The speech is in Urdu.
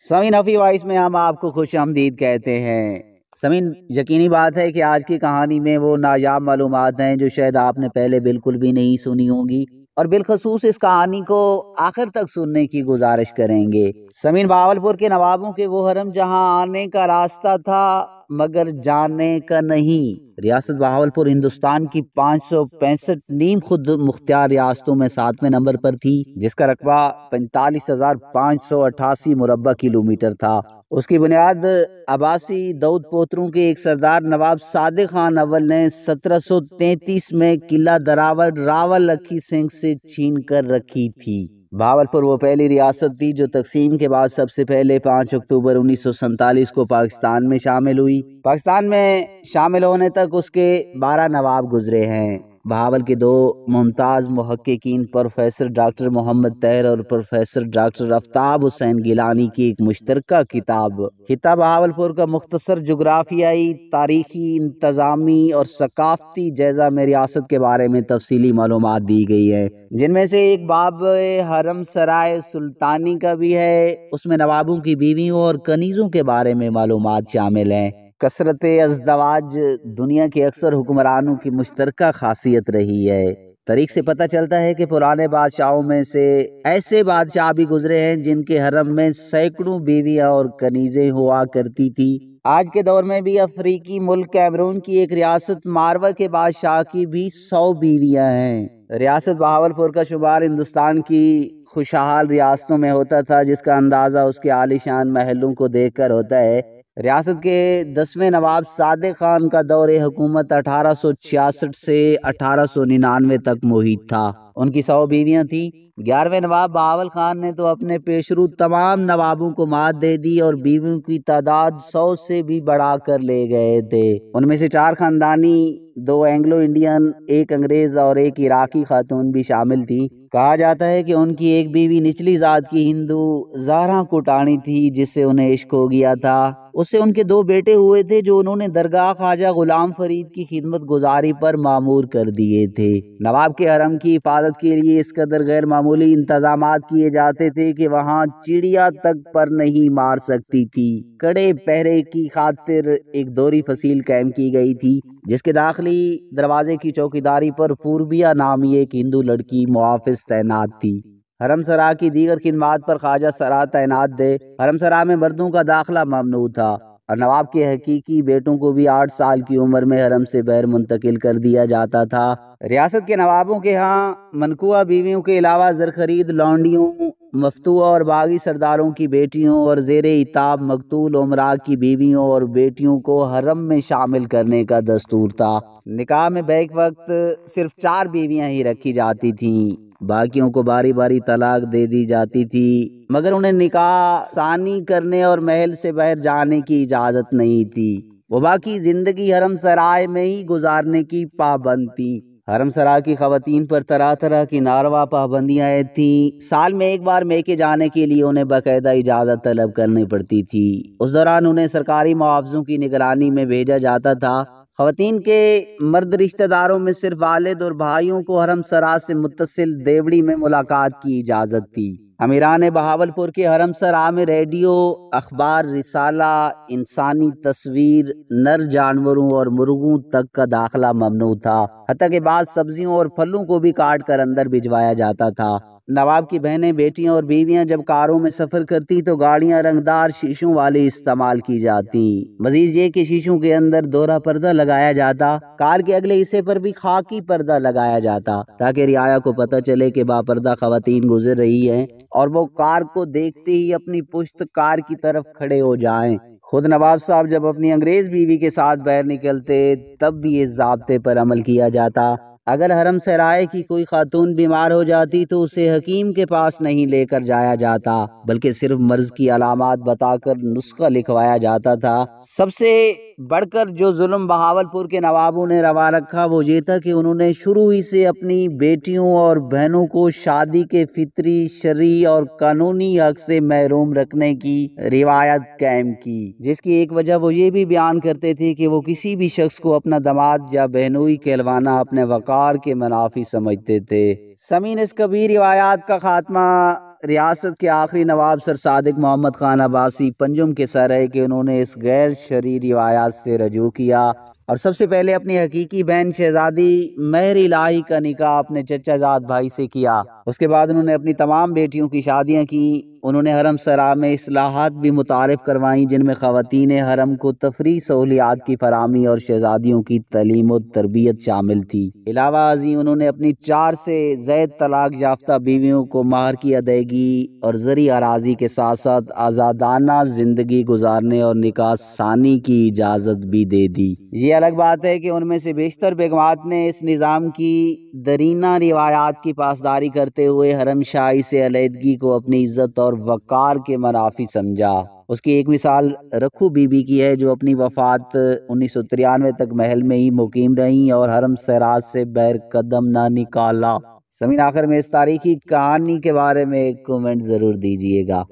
سمین حفیظ وائس میں ہم آپ کو خوش آمدید کہتے ہیں۔ سمین، یقینی بات ہے کہ آج کی کہانی میں وہ نایاب معلومات ہیں جو شاید آپ نے پہلے بالکل بھی نہیں سنی ہوں گی، اور بالخصوص اس کہانی کو آخر تک سننے کی گزارش کریں گے۔ سمین، بہاولپور کے نوابوں کے وہ حرم جہاں آنے کا راستہ تھا مگر جانے کا نہیں۔ ریاست بہاولپور ہندوستان کی 565 نیم خود مختار ریاستوں میں 7ویں نمبر پر تھی، جس کا رقبہ 45,588 مربع کلومیٹر تھا۔ اس کی بنیاد عباسی دود پوتروں کے ایک سردار نواب صادق خان اول نے 1733 میں قلعہ دراوڑ راول لکھی سنگھ سے چھین کر رکھی تھی۔ بہاولپور وہ پہلی ریاست تھی جو تقسیم کے بعد سب سے پہلے 5 اکتوبر 1947 کو پاکستان میں شامل ہوئی۔ پاکستان میں شامل ہونے تک اس کے 12 نواب گزرے ہیں۔ بہاول کے 2 ممتاز محققین پروفیسر ڈاکٹر محمد طاہر اور پروفیسر ڈاکٹر آفتاب حسین گیلانی کی ایک مشترکہ کتاب خطہ بہاولپور کا مختصر جغرافیائی، تاریخی، انتظامی اور ثقافتی جائزہ میں ریاست کے بارے میں تفصیلی معلومات دی گئی ہے، جن میں سے ایک باب حرم سرائے سلطانی کا بھی ہے۔ اس میں نوابوں کی بیویوں اور کنیزوں کے بارے میں معلومات شامل ہیں۔ کثرت ازدواج دنیا کے اکثر حکمرانوں کی مشترکہ خاصیت رہی ہے۔ تاریخ سے پتہ چلتا ہے کہ پرانے بادشاہوں میں سے ایسے بادشاہ بھی گزرے ہیں جن کے حرم میں سینکڑوں بیویاں اور کنیزیں ہوا کرتی تھی۔ آج کے دور میں بھی افریقی ملک کیمرون کی ایک ریاست ماروا کے بادشاہ کی بھی 100 بیویاں ہیں۔ ریاست بہاولپور کا شمار ہندوستان کی خوشحال ریاستوں میں ہوتا تھا، جس کا اندازہ اس کے عالیشان محلوں کو دیکھ کر ہوتا ہے۔ ریاست کے 10ویں نواب صادق خان کا دور حکومت 1866 سے 1899 تک محیط تھا۔ ان کی 100 بیویاں تھیں۔ 11ویں نواب بہاول خان نے تو اپنے پیشرو تمام نوابوں کو مات دے دی اور بیویوں کی تعداد 100 سے بھی بڑھا کر لے گئے تھے۔ ان میں سے 4 خاندانی، 2 اینگلو انڈین، 1 انگریز اور 1 عراقی خاتون بھی شامل تھی۔ کہا جاتا ہے کہ ان کی ایک بیوی نچلی ذات کی ہندو زہرا کوٹانی تھی، جس سے انہیں عشق ہو گیا تھا۔ اس سے ان کے 2 بیٹے ہوئے تھے جو انہوں نے درگاہ خواجہ غلام فرید کی خدمت گزاری پر معمور کر دیے تھے۔ نواب کے حرم کی حفاظت کے لیے اس قدر غیر معمولی انتظامات کیے جاتے تھے کہ وہاں چڑیا تک پر نہیں مار سکتی تھی۔ کڑے پہرے کی خاطر ایک دوری فصیل قائم کی گئی تھی، جس کے داخلی دروازے کی چوکیداری پر پوربیا نامی ایک ہندو لڑکی محافظ تعینات تھی۔ حرم سرا کی دیگر خدمات پر خواجہ سرا تعینات تھے۔ حرم سرا میں مردوں کا داخلہ ممنوع تھا اور نواب کے حقیقی بیٹوں کو بھی 8 سال کی عمر میں حرم سے باہر منتقل کر دیا جاتا تھا۔ ریاست کے نوابوں کے ہاں منقوع بیویوں کے علاوہ زرخرید لونڈیوں، مفتوح اور باغی سرداروں کی بیٹیوں اور زیر اطاعت مقتول امراء کی بیویوں اور بیٹیوں کو حرم میں شامل کرنے کا دستور تھا۔ نکاح میں بیک وقت صرف 4 بیویاں ہی رکھی جاتی تھیں، باقیوں کو باری باری طلاق دے دی جاتی تھی، مگر انہیں نکاح ثانی کرنے اور محل سے باہر جانے کی اجازت نہیں تھی۔ وہ باقی زندگی حرم سرائے میں ہی گزارنے کی پابند تھیں۔ حرم سرا کی خواتین پر طرح طرح کی ناروا پابندیاں تھیں۔ سال میں ایک بار میکے جانے کے لیے انہیں باقاعدہ اجازت طلب کرنی پڑتی تھی۔ اس دوران انہیں سرکاری محافظوں کی نگرانی میں بھیجا جاتا تھا۔ خواتین کے مرد رشتہ داروں میں صرف والد اور بھائیوں کو حرم سرا سے متصل دیوڑی میں ملاقات کی اجازت تھی۔ امیران بہاولپور کے حرم سرا میں ریڈیو، اخبار، رسالہ، انسانی تصویر، نر جانوروں اور مرغوں تک کا داخلہ ممنوع تھا، حتیٰ کہ بعض سبزیوں اور پھلوں کو بھی کاٹ کر اندر بھجوایا جاتا تھا۔ نواب کی بہنیں، بیٹیاں اور بیویاں جب کاروں میں سفر کرتی تو گاڑیاں رنگدار شیشوں والی استعمال کی جاتی۔ مزید یہ کہ شیشوں کے اندر دوہرا پردہ لگایا جاتا۔ کار کے اگلے حصے پر بھی خاکی پردہ لگایا جاتا تاکہ رعایا کو پتہ چلے کہ باپردہ خواتین گزر رہی ہیں اور وہ کار کو دیکھتے ہی اپنی پشت کار کی طرف کھڑے ہو جائیں۔ خود نواب صاحب جب اپنی انگریز بیوی کے ساتھ باہر نکلتے تب بھی اس ضابطے پر عمل کیا جاتا۔ اگر حرم سرائے کی کوئی خاتون بیمار ہو جاتی تو اسے حکیم کے پاس نہیں لے کر جایا جاتا، بلکہ صرف مرض کی علامات بتا کر نسخہ لکھوایا جاتا تھا۔ سب سے بڑھ کر جو ظلم بہاولپور کے نوابوں نے روا رکھا وہ یہ تھا کہ انہوں نے شروع ہی سے اپنی بیٹیوں اور بہنوں کو شادی کے فطری، شرعی اور قانونی حق سے محروم رکھنے کی روایت قائم کی، جس کی ایک وجہ وہ یہ بھی بیان کرتے تھے کہ وہ کسی بھی شخص کو اپنا داماد یا بہنوئی کہلوانا اپنے وقار کے منافی سمجھتے تھے۔ سمین، اس کبھی روایات کا خاتمہ ریاست کے آخری نواب سر صادق محمد خان عباسی پنجم کے سر ہے کہ انہوں نے اس غیر شرعی روایات سے رجوع کیا اور سب سے پہلے اپنی حقیقی بہن شہزادی مہر الہی کا نکاح اپنے چچا زاد بھائی سے کیا۔ اس کے بعد انہوں نے اپنی تمام بیٹیوں کی شادیاں کی۔ انہوں نے حرم سرا میں اصلاحات بھی متعارف کروائیں جن میں خواتین حرم کو تفریح سہولیات کی فراہمی اور شہزادیوں کی تعلیم و تربیت شامل تھی۔ علاوہ ازیں انہوں نے اپنی 4 سے زائد طلاق یافتہ بیویوں کو مہر کی ادائیگی اور زرعی اراضی کے ساتھ ساتھ آزادانہ زندگی گزارنے اور نکاح ثانی کی اجازت بھی دے دی۔ یہ الگ بات ہے کہ ان میں سے بیشتر بیگمات نے اس نظام کی درینہ روایات کی پاسداری کرتے ہوئے حرم شاہی سے علیحدگی کو اپنی عزت اور وقار کے منافی سمجھا۔ اس کی ایک مثال رکھو بی بی کی ہے جو اپنی وفات 1993 تک محل میں ہی مقیم رہیں اور حرم سرا سے بیر قدم نہ نکالا۔ سامعین، آخر میں اس تاریخی کہانی کے بارے میں ایک کومنٹ ضرور دیجیے گا۔